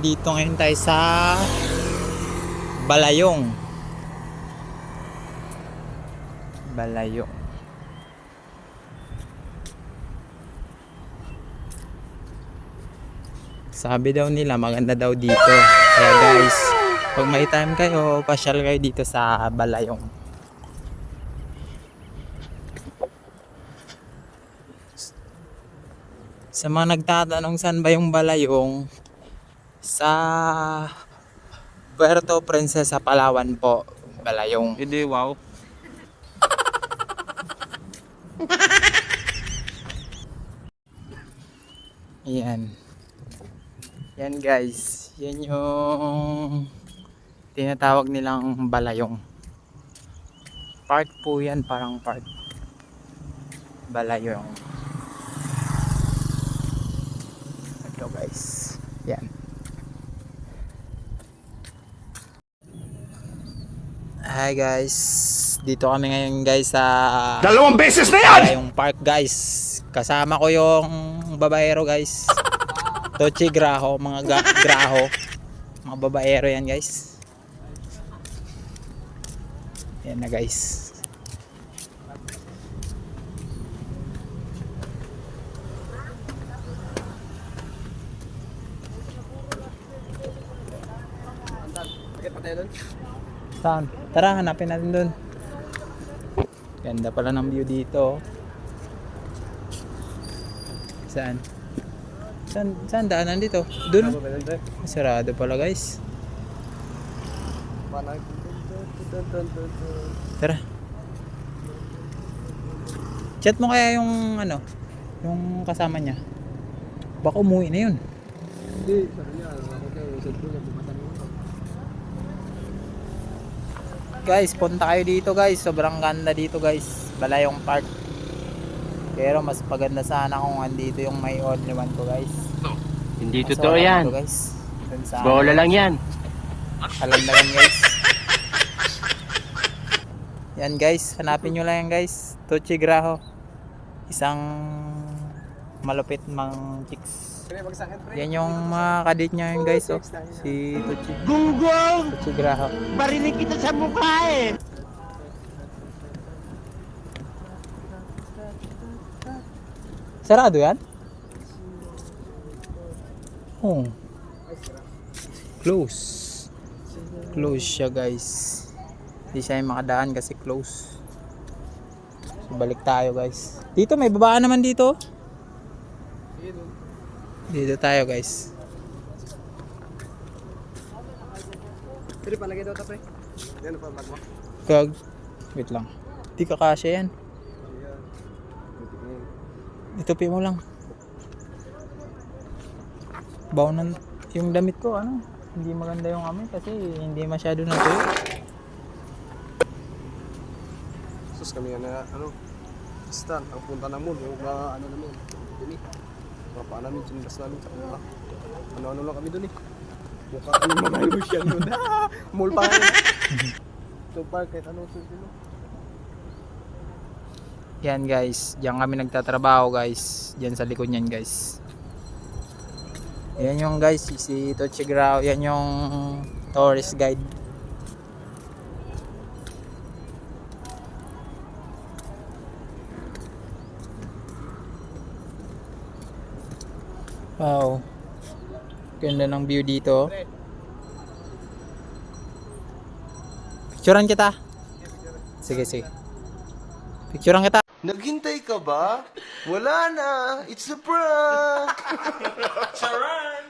nandito ngayon tayo sa Balayong. Sabi daw nila maganda daw dito. Kaya guys, pag may time kayo, pasyal kayo dito sa Balayong. Sa mga nagtatanong saan ba yung Balayong, sa Puerto Princesa, Palawan po, Balayong. Hindi, wow. Ayan. Yan guys, yan yung tinatawag nilang Balayong. Park po yan, parang park. Balayong. Ito guys, yan. Hi guys, dito kami ngayon guys sa Dalawang beses na yan! Balayong Park guys. Kasama ko yung babaero guys. Tochi Graho, mga graho, mga babaero yan guys. Yan na guys. Saan? Tara, hanapin natin dun. Ganda pala ng view dito. Saan? Saan daanan dito? Doon? Sarado pala guys. Tara. Chat mo kaya yung ano, yung kasama niya. Baka umuwi na yun. Guys, punta kayo dito guys. Sobrang ganda dito guys. Balayong Park. Pero mas paganda sana kung andito yung may only one ko guys. Hindi Kaso totoo wala yan. dito, guys. Dun sa Bola lang yan. Kalandagan guys. Yan guys, hanapin nyo lang yan guys. Tochi Graho. Isang malupit mang chicks. Yan yung mga kadit niya yun guys. Oh. Si Tochi. Gunggong! Tochi Graho. Barinig kita sa mukha eh! Sarado yan? Oh. Close. Close siya guys. Hindi siya yung makadaan kasi close. So balik tayo guys. Dito may babaan naman dito. Dito tayo guys. Pero palagay daw tapre. Yan pa magmo. Kag wait lang. Di ka kasya yan. Itupi mo lang. Bawnan yung damit ko ano. Hindi maganda yung amoy kasi hindi masyado natuyo. Sus kami na ano. Stan ang punta na mo yung mga ano namin. Dini. Papa namin sindas namin sa kanila. Ano lang kami doon eh. Mukha kami mga ilusyan doon. Mall pa rin. So park kahit ano sino. Yan guys, diyan kami nagtatrabaho guys. Diyan sa likod niyan guys. Yan yung guys, si Tochi Grao, yan yung tourist guide. Wow. Ganda ng view dito. Picturean kita. Sige, sige. Picturean kita. Naghintay ka ba? Wala na. It's a prank. Charan!